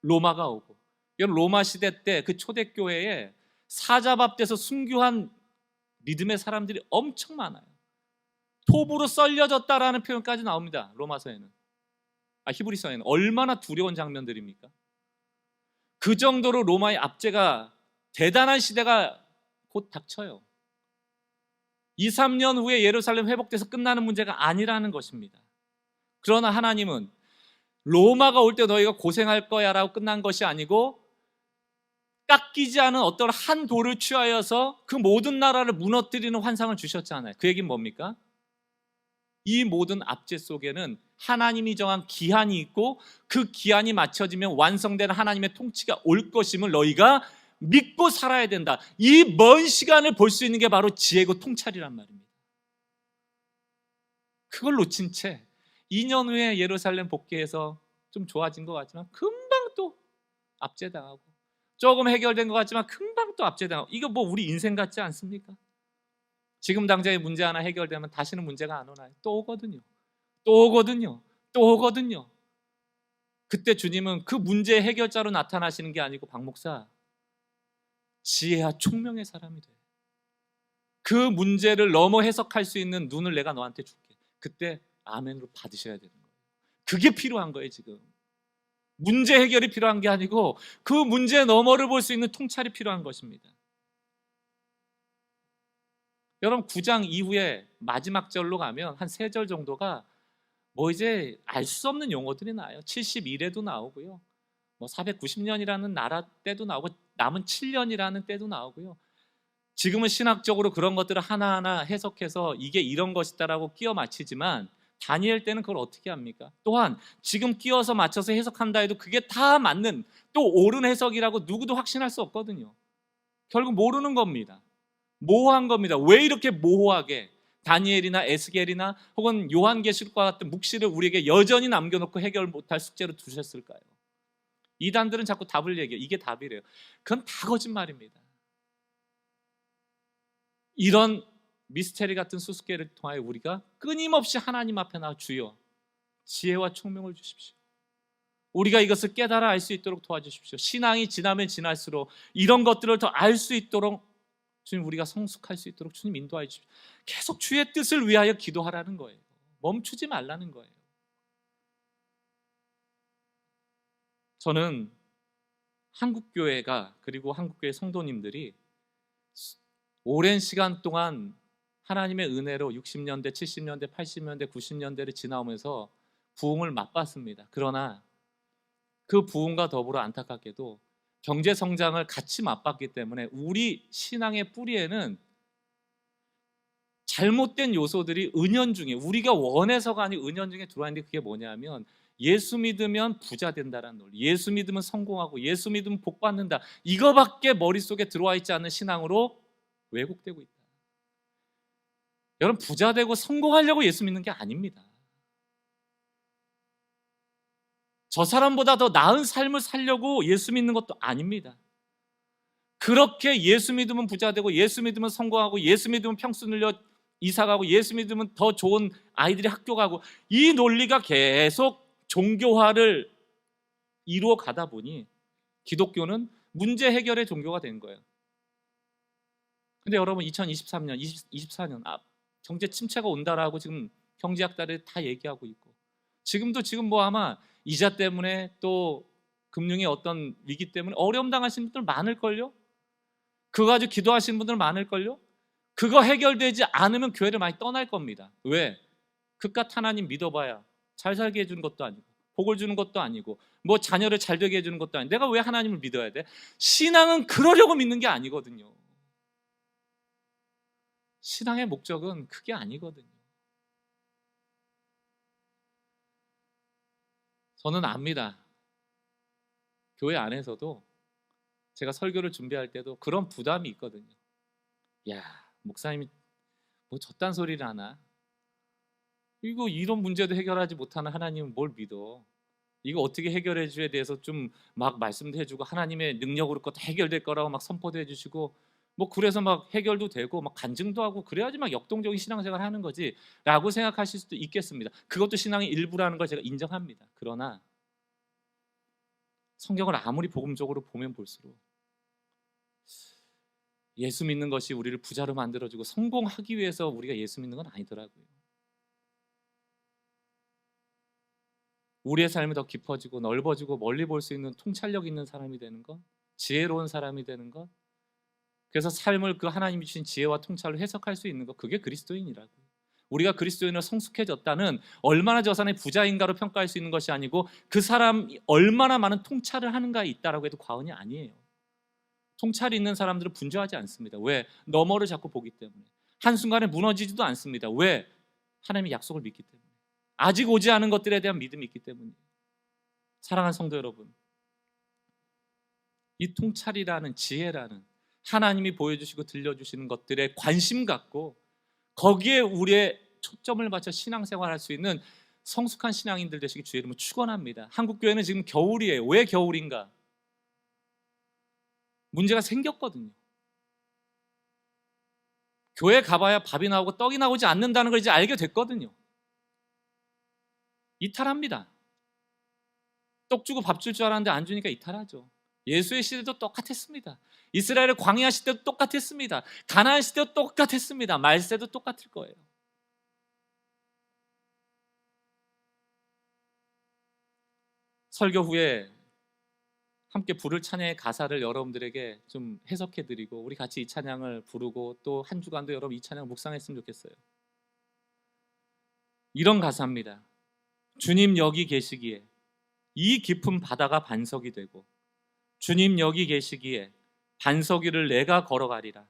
[SPEAKER 1] 로마가 오고. 로마 시대 때 그 초대교회에 사자밥돼서 순교한 믿음의 사람들이 엄청 많아요. 톱으로 썰려졌다라는 표현까지 나옵니다. 로마서에는. 히브리서에는. 얼마나 두려운 장면들입니까? 그 정도로 로마의 압제가 대단한 시대가 곧 닥쳐요. 2, 3년 후에 예루살렘 회복돼서 끝나는 문제가 아니라는 것입니다. 그러나 하나님은 로마가 올 때 너희가 고생할 거야 라고 끝난 것이 아니고 깎이지 않은 어떤 한 돌을 취하여서 그 모든 나라를 무너뜨리는 환상을 주셨잖아요. 그 얘기는 뭡니까? 이 모든 압제 속에는 하나님이 정한 기한이 있고 그 기한이 맞춰지면 완성되는 하나님의 통치가 올 것임을 너희가 믿고 살아야 된다. 이 먼 시간을 볼 수 있는 게 바로 지혜고 통찰이란 말입니다. 그걸 놓친 채 2년 후에 예루살렘 복귀해서 좀 좋아진 것 같지만 금방 또 압제당하고 조금 해결된 것 같지만 금방 또 압제당하고. 이거 뭐 우리 인생 같지 않습니까? 지금 당장의 문제 하나 해결되면 다시는 문제가 안 오나요? 또 오거든요. 또 오거든요. 또 오거든요. 그때 주님은 그 문제의 해결자로 나타나시는 게 아니고 박 목사 지혜와 총명의 사람이 돼. 그 문제를 넘어 해석할 수 있는 눈을 내가 너한테 줄게. 그때 아멘으로 받으셔야 되는 거예요. 그게 필요한 거예요 지금. 문제 해결이 필요한 게 아니고 그 문제 너머를 볼 수 있는 통찰이 필요한 것입니다. 여러분 9장 이후에 마지막 절로 가면 한 3절 정도가 뭐 이제 알 수 없는 용어들이 나와요. 71에도 나오고요. 뭐 490년이라는 나라 때도 나오고 남은 7년이라는 때도 나오고요. 지금은 신학적으로 그런 것들을 하나하나 해석해서 이게 이런 것이다라고 끼워 맞히지만 다니엘 때는 그걸 어떻게 합니까? 또한 지금 끼워서 맞춰서 해석한다 해도 그게 다 맞는 또 옳은 해석이라고 누구도 확신할 수 없거든요. 결국 모르는 겁니다. 모호한 겁니다. 왜 이렇게 모호하게 다니엘이나 에스겔이나 혹은 요한계시록과 같은 묵시를 우리에게 여전히 남겨놓고 해결 못할 숙제로 두셨을까요? 이단들은 자꾸 답을 얘기해요. 이게 답이래요. 그건 다 거짓말입니다. 이런 미스테리 같은 수수께를 통하여 우리가 끊임없이 하나님 앞에 나와 주여 지혜와 총명을 주십시오. 우리가 이것을 깨달아 알 수 있도록 도와주십시오. 신앙이 지나면 지날수록 이런 것들을 더 알 수 있도록 주님 우리가 성숙할 수 있도록 주님 인도하여 주십시오. 계속 주의 뜻을 위하여 기도하라는 거예요. 멈추지 말라는 거예요. 저는 한국교회가 그리고 한국교회 성도님들이 오랜 시간 동안 하나님의 은혜로 60년대, 70년대, 80년대, 90년대를 지나오면서 부흥을 맛봤습니다. 그러나 그 부흥과 더불어 안타깝게도 경제 성장을 같이 맛봤기 때문에 우리 신앙의 뿌리에는 잘못된 요소들이 은연중에, 우리가 원해서가 아니고 은연중에 들어와 있는데, 그게 뭐냐면 예수 믿으면 부자 된다라는 논리, 예수 믿으면 성공하고, 예수 믿으면 복 받는다, 이거밖에 머릿속에 들어와 있지 않는 신앙으로 왜곡되고 있다. 여러분, 부자 되고 성공하려고 예수 믿는 게 아닙니다. 저 사람보다 더 나은 삶을 살려고 예수 믿는 것도 아닙니다. 그렇게 예수 믿으면 부자 되고, 예수 믿으면 성공하고, 예수 믿으면 평수 늘려 이사가고, 예수 믿으면 더 좋은 아이들이 학교 가고, 이 논리가 계속 종교화를 이루어 가다 보니 기독교는 문제 해결의 종교가 된 거예요. 근데 여러분, 2023년, 24년 경제 침체가 온다라고 지금 경제학자들이 다 얘기하고 있고, 지금 뭐 아마 이자 때문에 또 금융의 어떤 위기 때문에 어려움 당하시는 분들 많을걸요? 그거 가지고 기도하시는 분들 많을걸요? 그거 해결되지 않으면 교회를 많이 떠날 겁니다. 왜? 그깟 하나님 믿어봐야 잘 살게 해주는 것도 아니고, 복을 주는 것도 아니고, 뭐 자녀를 잘 되게 해주는 것도 아니고, 내가 왜 하나님을 믿어야 돼? 신앙은 그러려고 믿는 게 아니거든요. 신앙의 목적은 그게 아니거든요. 저는 압니다. 교회 안에서도 제가 설교를 준비할 때도 그런 부담이 있거든요. 야, 목사님이 뭐 저딴 소리를 하나? 이거 이런 문제도 해결하지 못하는 하나님은 뭘 믿어? 이거 어떻게 해결해 줘야 돼서 좀 막 말씀도 해주고, 하나님의 능력으로 것도 해결될 거라고 막 선포도 해주시고, 뭐 그래서 막 해결도 되고 막 간증도 하고 그래야지 막 역동적인 신앙생활 하는 거지 라고 생각하실 수도 있겠습니다. 그것도 신앙의 일부라는 걸 제가 인정합니다. 그러나 성경을 아무리 복음적으로 보면 볼수록 예수 믿는 것이 우리를 부자로 만들어주고 성공하기 위해서 우리가 예수 믿는 건 아니더라고요. 우리의 삶이 더 깊어지고 넓어지고 멀리 볼 수 있는 통찰력 있는 사람이 되는 것, 지혜로운 사람이 되는 것, 그래서 삶을 그 하나님이 주신 지혜와 통찰로 해석할 수 있는 것, 그게 그리스도인이라고요. 우리가 그리스도인으로 성숙해졌다는 얼마나 저 사람이 부자인가로 평가할 수 있는 것이 아니고, 그 사람이 얼마나 많은 통찰을 하는가에 있다라고 해도 과언이 아니에요. 통찰이 있는 사람들은 분주하지 않습니다. 왜? 너머를 자꾸 보기 때문에. 한순간에 무너지지도 않습니다. 왜? 하나님의 약속을 믿기 때문에. 아직 오지 않은 것들에 대한 믿음이 있기 때문이에요. 사랑하는 성도 여러분, 이 통찰이라는, 지혜라는, 하나님이 보여주시고 들려주시는 것들에 관심 갖고 거기에 우리의 초점을 맞춰 신앙생활할 수 있는 성숙한 신앙인들 되시기 주의 이름으로 축원합니다. 한국교회는 지금 겨울이에요. 왜 겨울인가? 문제가 생겼거든요. 교회 가봐야 밥이 나오고 떡이 나오지 않는다는 걸 이제 알게 됐거든요. 이탈합니다. 떡 주고 밥 줄 줄 알았는데 안 주니까 이탈하죠. 예수의 시대도 똑같았습니다. 이스라엘의 광야 시대도 똑같았습니다. 가나안 시대도 똑같았습니다. 말세도 똑같을 거예요. 설교 후에 함께 부를 찬양의 가사를 여러분들에게 좀 해석해 드리고, 우리 같이 이 찬양을 부르고 또 한 주간도 여러분 이 찬양을 묵상했으면 좋겠어요. 이런 가사입니다. 주님 여기 계시기에 이 깊은 바다가 반석이 되고, 주님 여기 계시기에 반석 위를 내가 걸어가리라.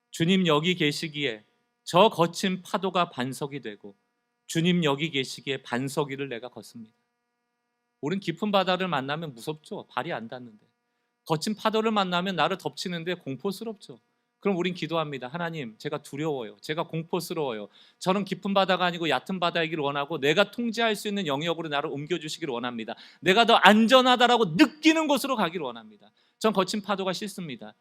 [SPEAKER 1] 주님 여기 계시기에 저 거친 파도가 반석이 되고, 주님 여기 계시기에 반석 위를 내가 걷습니다. 우린 깊은 바다를 만나면 무섭죠. 발이 안 닿는데. 거친 파도를 만나면 나를 덮치는데 공포스럽죠. 그럼 우린 기도합니다. 하나님, 제가 두려워요. 제가 공포스러워요. 저는 깊은 바다가 아니고 얕은 바다이기를 원하고, 내가 통제할 수 있는 영역으로 나를 옮겨주시기를 원합니다. 내가 더 안전하다라고 느끼는 곳으로 가기를 원합니다. 전 거친 파도가 싫습니다.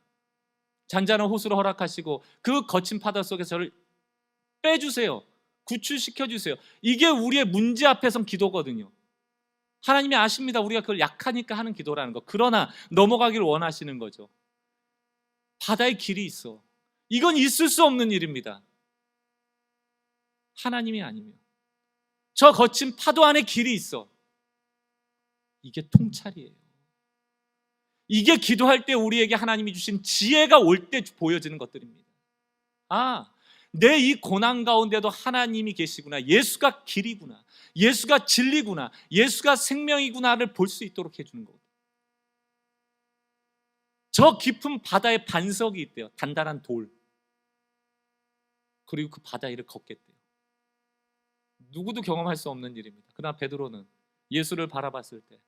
[SPEAKER 1] 잔잔한 호수를 허락하시고 그 거친 파도 속에서 저를 빼주세요. 구출시켜주세요. 이게 우리의 문제 앞에선 기도거든요. 하나님이 아십니다. 우리가 그걸 약하니까 하는 기도라는 거. 그러나 넘어가기를 원하시는 거죠. 바다에 길이 있어. 이건 있을 수 없는 일입니다. 하나님이 아니면. 저 거친 파도 안에 길이 있어. 이게 통찰이에요. 이게 기도할 때 우리에게 하나님이 주신 지혜가 올 때 보여지는 것들입니다. 내 이 고난 가운데도 하나님이 계시구나. 예수가 길이구나. 예수가 진리구나. 예수가 생명이구나를 볼 수 있도록 해주는 거거든요. 저 깊은 바다에 반석이 있대요. 단단한 돌. 그리고 그 바다 위를 걷겠대요. 누구도 경험할 수 없는 일입니다. 그러나 베드로는 예수를 바라봤을 때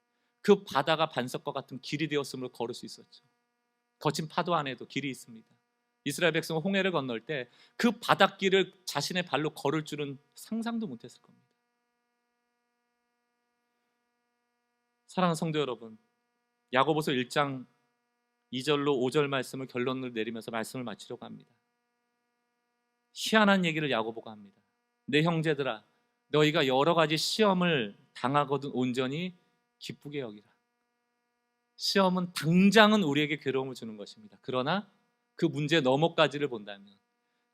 [SPEAKER 1] 그 바다가 반석과 같은 길이 되었음을 걸을 수 있었죠. 거친 파도 안에도 길이 있습니다. 이스라엘 백성은 홍해를 건널 때 그 바닷길을 자신의 발로 걸을 줄은 상상도 못했을 겁니다. 사랑하는 성도 여러분, 야고보서 1장 2절로 5절 말씀을 결론을 내리면서 말씀을 마치려고 합니다. 희한한 얘기를 야고보가 합니다. 내 형제들아, 너희가 여러 가지 시험을 당하거든 온전히 기쁘게 여기라. 시험은 당장은 우리에게 괴로움을 주는 것입니다. 그러나 그 문제 너머까지를 본다면,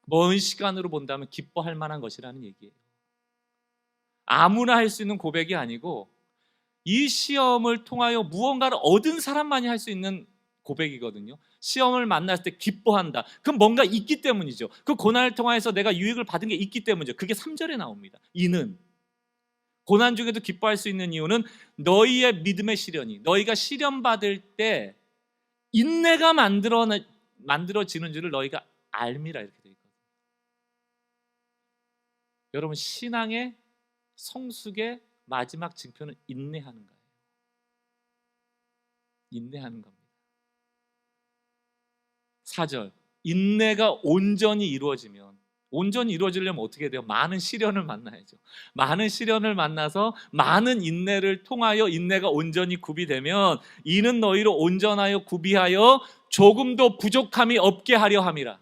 [SPEAKER 1] 먼 시간으로 본다면 기뻐할 만한 것이라는 얘기예요. 아무나 할 수 있는 고백이 아니고 이 시험을 통하여 무언가를 얻은 사람만이 할 수 있는 고백이거든요. 시험을 만났을 때 기뻐한다. 그건 뭔가 있기 때문이죠. 그 고난을 통해서 내가 유익을 받은 게 있기 때문이죠. 그게 3절에 나옵니다. 이는, 고난 중에도 기뻐할 수 있는 이유는 너희의 믿음의 시련이, 너희가 시련 받을 때 인내가 만들어지는 줄을 너희가 알미라, 이렇게 되어 있거든요. 여러분, 신앙의 성숙의 마지막 징표는 인내하는 거예요. 인내하는 겁니다. 4절, 인내가 온전히 이루어지면, 온전히 이루어지려면 어떻게 돼요? 많은 시련을 만나야죠. 많은 시련을 만나서 많은 인내를 통하여 인내가 온전히 구비되면 이는 너희로 온전하여 구비하여 조금도 부족함이 없게 하려 함이라.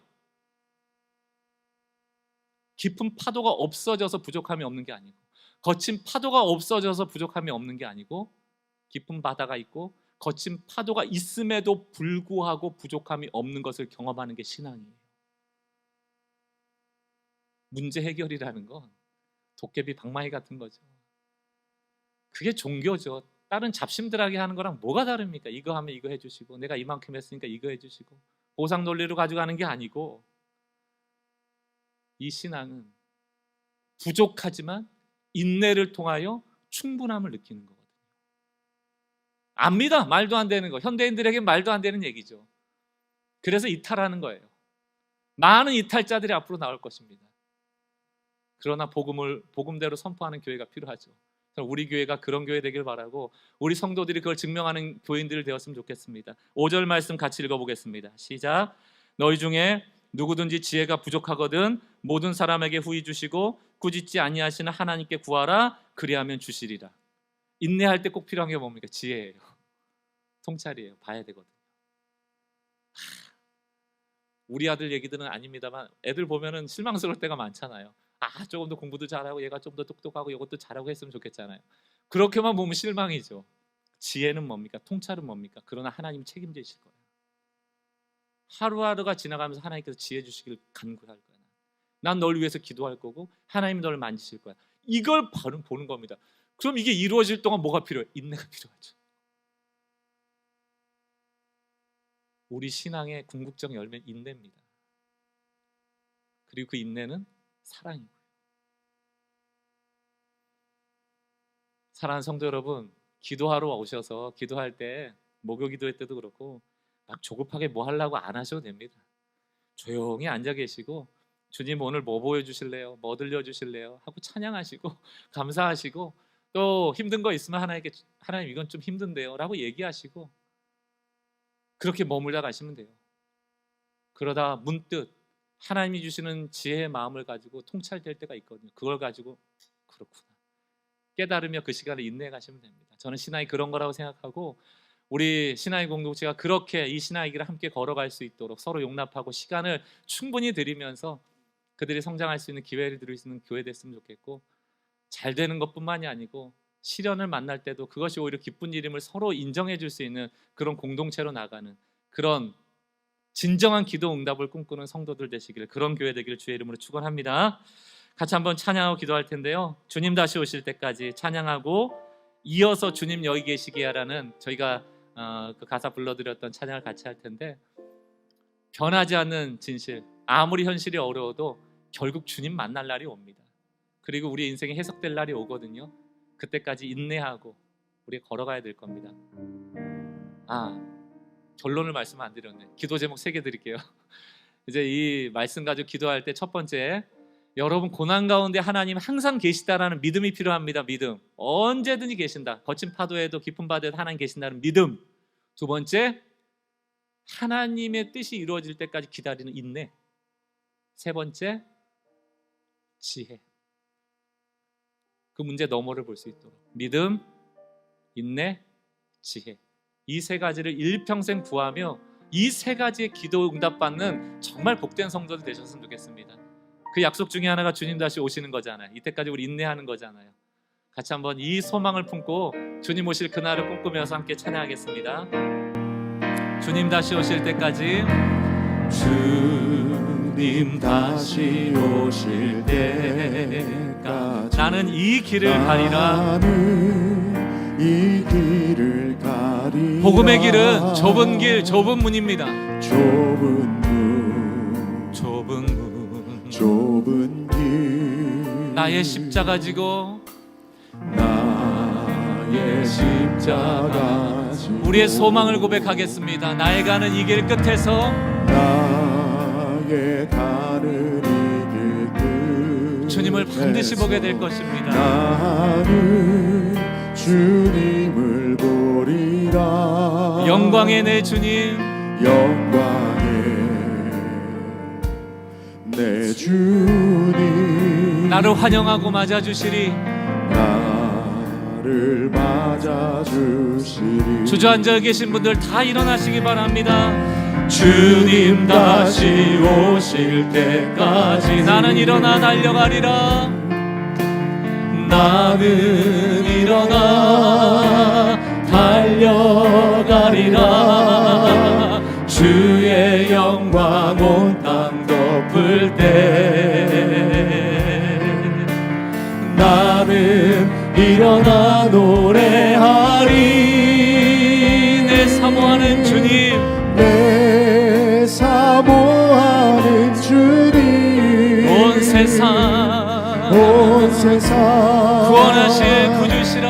[SPEAKER 1] 깊은 파도가 없어져서 부족함이 없는 게 아니고, 거친 파도가 없어져서 부족함이 없는 게 아니고, 깊은 바다가 있고 거친 파도가 있음에도 불구하고 부족함이 없는 것을 경험하는 게 신앙이에요. 문제 해결이라는 건 도깨비 방망이 같은 거죠. 그게 종교죠. 다른 잡심들하게 하는 거랑 뭐가 다릅니까? 이거 하면 이거 해주시고, 내가 이만큼 했으니까 이거 해주시고, 보상 논리로 가져가는 게 아니고, 이 신앙은 부족하지만 인내를 통하여 충분함을 느끼는 거거든요. 압니다. 말도 안 되는 거. 현대인들에게 말도 안 되는 얘기죠. 그래서 이탈하는 거예요. 많은 이탈자들이 앞으로 나올 것입니다. 그러나 복음대로 선포하는 교회가 필요하죠. 우리 교회가 그런 교회 되길 바라고, 우리 성도들이 그걸 증명하는 교인들 되었으면 좋겠습니다. 5절 말씀 같이 읽어보겠습니다. 시작. 너희 중에 누구든지 지혜가 부족하거든 모든 사람에게 후히 주시고 꾸짖지 아니하시는 하나님께 구하라. 그리하면 주시리라. 인내할 때 꼭 필요한 게 뭡니까? 지혜예요. 통찰이에요. 봐야 되거든요. 우리 아들 얘기들은 아닙니다만 애들 보면은 실망스러울 때가 많잖아요. 조금 더 공부도 잘하고 얘가 좀 더 똑똑하고 이것도 잘하고 했으면 좋겠잖아요. 그렇게만 보면 실망이죠. 지혜는 뭡니까? 통찰은 뭡니까? 그러나 하나님 책임지실 거예요. 하루하루가 지나가면서 하나님께서 지혜 주시길 간구할 거야. 난 널 위해서 기도할 거고 하나님이 널 만지실 거야. 이걸 바로 보는 겁니다. 그럼 이게 이루어질 동안 뭐가 필요해요? 인내가 필요하죠. 우리 신앙의 궁극적 열매는 인내입니다. 그리고 그 인내는 사랑이고요. 사랑하는 성도 여러분, 기도하러 오셔서 기도할 때, 목요 기도회 때도 그렇고 막 조급하게 뭐 하려고 안 하셔도 됩니다. 조용히 앉아 계시고 주님 오늘 뭐 보여주실래요? 뭐 들려주실래요? 하고 찬양하시고 감사하시고, 또 힘든 거 있으면 하나님께, 하나님 이건 좀 힘든데요 라고 얘기하시고, 그렇게 머물다 가시면 돼요. 그러다 문득 하나님이 주시는 지혜의 마음을 가지고 통찰될 때가 있거든요. 그걸 가지고 그렇구나 깨달으며 그 시간을 인내해 가시면 됩니다. 저는 신앙이 그런 거라고 생각하고, 우리 신앙의 공동체가 그렇게 이 신앙의 길을 함께 걸어갈 수 있도록 서로 용납하고 시간을 충분히 드리면서 그들이 성장할 수 있는 기회를 드릴 수 있는 교회 됐으면 좋겠고, 잘 되는 것뿐만이 아니고 시련을 만날 때도 그것이 오히려 기쁜 일임을 서로 인정해 줄 수 있는 그런 공동체로 나가는, 그런 진정한 기도 응답을 꿈꾸는 성도들 되시기를, 그런 교회 되기를 주의 이름으로 축원합니다. 같이 한번 찬양하고 기도할 텐데요. 주님 다시 오실 때까지 찬양하고 이어서 주님 여기 계시게 하라는 저희가 그 가사 불러드렸던 찬양을 같이 할 텐데, 변하지 않는 진실, 아무리 현실이 어려워도 결국 주님 만날 날이 옵니다. 그리고 우리 인생이 해석될 날이 오거든요. 그때까지 인내하고 우리가 걸어가야 될 겁니다. 결론을 말씀 안 드렸네. 기도 제목 3개 드릴게요. 이제 이 말씀 가지고 기도할 때 첫 번째, 여러분 고난 가운데 하나님 항상 계시다라는 믿음이 필요합니다. 믿음. 언제든지 계신다. 거친 파도에도 깊은 바다에도 하나님 계신다는 믿음. 두 번째, 하나님의 뜻이 이루어질 때까지 기다리는 인내. 세 번째, 지혜. 그 문제 너머를 볼 수 있도록 믿음, 인내, 지혜. 이 세 가지를 일평생 구하며 이 세 가지의 기도 응답받는 정말 복된 성도들 되셨으면 좋겠습니다. 그 약속 중에 하나가 주님 다시 오시는 거잖아요. 이때까지 우리 인내하는 거잖아요. 같이 한번 이 소망을 품고 주님 오실 그날을 꿈꾸면서 함께 찬양하겠습니다. 주님 다시 오실 때까지,
[SPEAKER 2] 주님 다시 오실 때까지
[SPEAKER 1] 나는 이 길을 가리라.
[SPEAKER 2] 나는 이 길을 가리라.
[SPEAKER 1] 복음의 길은 좁은 길, 좁은 문입니다.
[SPEAKER 2] 좁은 문,
[SPEAKER 1] 좁은 문.
[SPEAKER 2] 좁은 길.
[SPEAKER 1] 나의 십자가 지고
[SPEAKER 2] 나의 십자가 지고
[SPEAKER 1] 우리의 소망을 고백하겠습니다. 나의 가는 이 길 끝에서
[SPEAKER 2] 나의 가는 이 길 끝에서
[SPEAKER 1] 주님을 반드시 보게 될 것입니다.
[SPEAKER 2] 나는 주님을 보리라.
[SPEAKER 1] 영광의 내 주님,
[SPEAKER 2] 영광의 내 주님,
[SPEAKER 1] 나를 환영하고 맞아주시리.
[SPEAKER 2] 나를 맞아주시리.
[SPEAKER 1] 주저앉아 계신 분들 다 일어나시기 바랍니다.
[SPEAKER 2] 주님 다시 오실 때까지
[SPEAKER 1] 나는 일어나 달려가리라.
[SPEAKER 2] 나는 일어나 달려가리라. 주의 영광 온 땅 덮을 때 나는 일어나 노래하리.
[SPEAKER 1] 내 사모하는 주님,
[SPEAKER 2] 내 사모하는 주님,
[SPEAKER 1] 온 세상 구원하실 구주시라.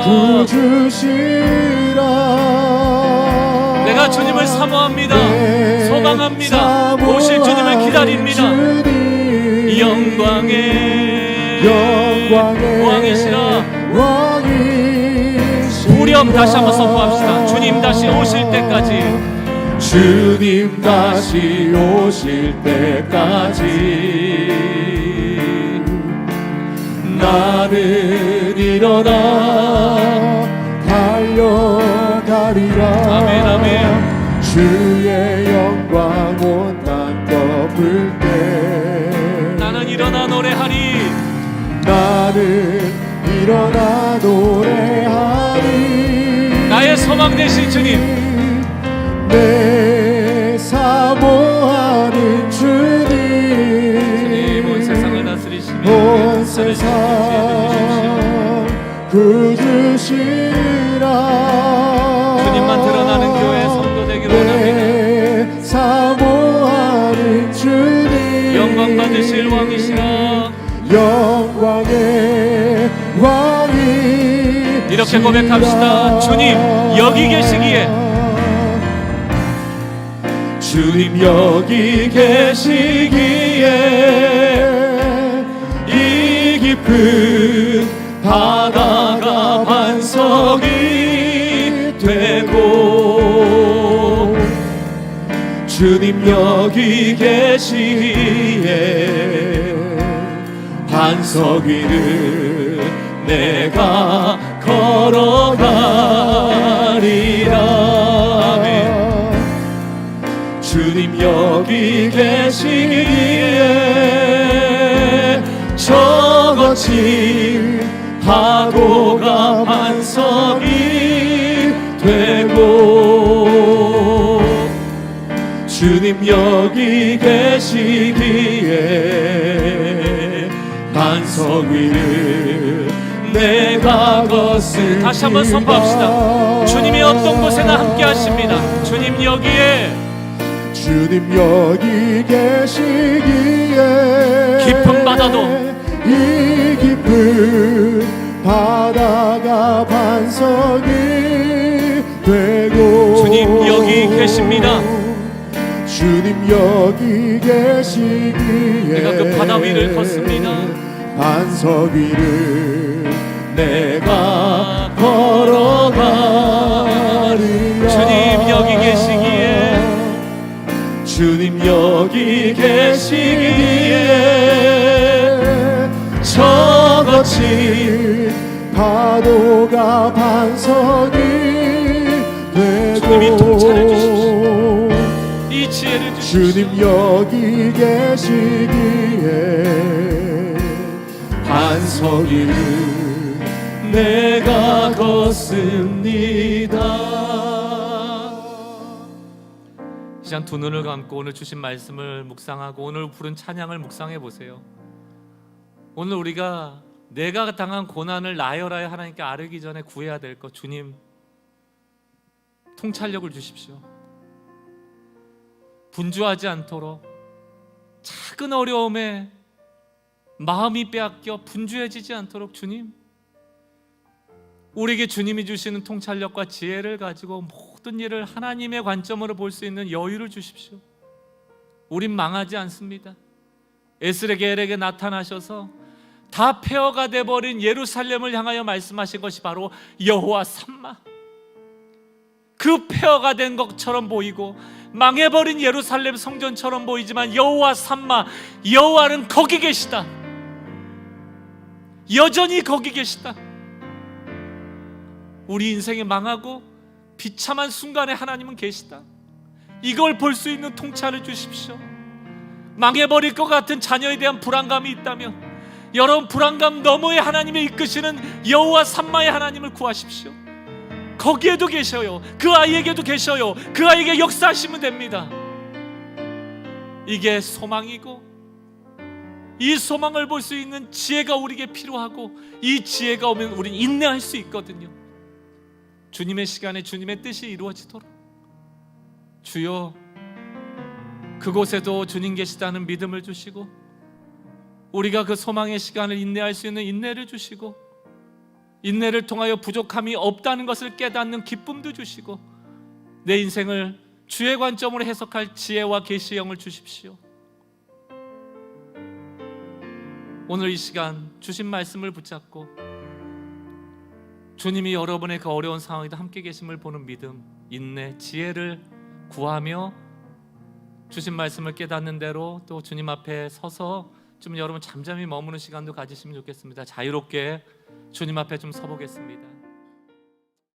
[SPEAKER 1] 내가 주님을 사모합니다. 소망합니다. 오실 주님을 기다립니다. 영광의 왕이시라. 후렴 다시 한번 선포합시다. 주님 다시 오실 때까지,
[SPEAKER 2] 주님 다시 오실 때까지 나는 일어나 달려가리라.
[SPEAKER 1] 아멘, 아멘.
[SPEAKER 2] 주의 영광 온 땅 덮을 때
[SPEAKER 1] 나는 일어나 노래하리.
[SPEAKER 2] 나는 일어나 노래하리.
[SPEAKER 1] 나의 소망 되신 주님,
[SPEAKER 2] 내 사모하는 주님,
[SPEAKER 1] 온 세상을 다스리시며
[SPEAKER 2] 온 세상 구주시라.
[SPEAKER 1] 주님만 드러나는 교회 성도 되기를 원합니다.
[SPEAKER 2] 내 사모하는 주님,
[SPEAKER 1] 영광 받으실 왕이시라.
[SPEAKER 2] 영광의 왕이
[SPEAKER 1] 이렇게 고백합시다. 주님 여기 계시기에,
[SPEAKER 2] 주님 여기 계시기에 이 깊은 바다가 반석이 되고, 주님 여기 계시기에 반석 위를 내가 걸어가리라.
[SPEAKER 1] 아멘.
[SPEAKER 2] 주님 여기 계시기에 저 거친 파도가 반석이 되고, 주님 여기 계시기에 반석 위를 내가 걷으리라.
[SPEAKER 1] 다시 한번 선포합시다. 주님이 어떤 곳에나 함께 하십니다. 주님 여기에,
[SPEAKER 2] 주님 여기 계시기에
[SPEAKER 1] 깊은 바다도,
[SPEAKER 2] 이 깊은 바다가 반석이 되고,
[SPEAKER 1] 주님 여기 계십니다.
[SPEAKER 2] 주님 여기 계시기에
[SPEAKER 1] 내가 그 바다 위를 걷습니다.
[SPEAKER 2] 반석 위를 내가 걸어가리라.
[SPEAKER 1] 주님 여기 계시기에,
[SPEAKER 2] 주님 여기 계시기에 저 거친 파도가 반석이 되고
[SPEAKER 1] 주님이 통찰해 주십시오. 이 지혜를 주십시오.
[SPEAKER 2] 주님 여기 계시기에 반석 위를 내가 걷습니다.
[SPEAKER 1] 이 시간 두 눈을 감고 오늘 주신 말씀을 묵상하고 오늘 부른 찬양을 묵상해 보세요. 오늘 우리가 내가 당한 고난을 나열하여 하나님께 아뢰기 전에 구해야 될 것, 주님 통찰력을 주십시오. 분주하지 않도록 작은 어려움에 마음이 빼앗겨 분주해지지 않도록 주님, 우리에게 주님이 주시는 통찰력과 지혜를 가지고 모든 일을 하나님의 관점으로 볼 수 있는 여유를 주십시오. 우린 망하지 않습니다. 에스겔에게 나타나셔서 다 폐허가 돼버린 예루살렘을 향하여 말씀하신 것이 바로 여호와 삼마. 그 폐허가 된 것처럼 보이고 망해버린 예루살렘 성전처럼 보이지만 여호와 삼마, 여호와는 거기 계시다. 여전히 거기 계시다. 우리 인생이 망하고 비참한 순간에 하나님은 계시다. 이걸 볼 수 있는 통찰을 주십시오. 망해버릴 것 같은 자녀에 대한 불안감이 있다면 여러분, 불안감 너머에 하나님의 이끄시는 여호와 삼마의 하나님을 구하십시오. 거기에도 계셔요. 그 아이에게도 계셔요. 그 아이에게 역사하시면 됩니다. 이게 소망이고, 이 소망을 볼 수 있는 지혜가 우리에게 필요하고, 이 지혜가 오면 우리는 인내할 수 있거든요. 주님의 시간에 주님의 뜻이 이루어지도록 주여, 그곳에도 주님 계시다는 믿음을 주시고, 우리가 그 소망의 시간을 인내할 수 있는 인내를 주시고, 인내를 통하여 부족함이 없다는 것을 깨닫는 기쁨도 주시고, 내 인생을 주의 관점으로 해석할 지혜와 계시의 영을 주십시오. 오늘 이 시간 주신 말씀을 붙잡고 주님이 여러분의 그 어려운 상황에도 함께 계심을 보는 믿음, 인내, 지혜를 구하며 주신 말씀을 깨닫는 대로 또 주님 앞에 서서 좀 여러분 잠잠히 머무는 시간도 가지시면 좋겠습니다. 자유롭게 주님 앞에 좀 서보겠습니다.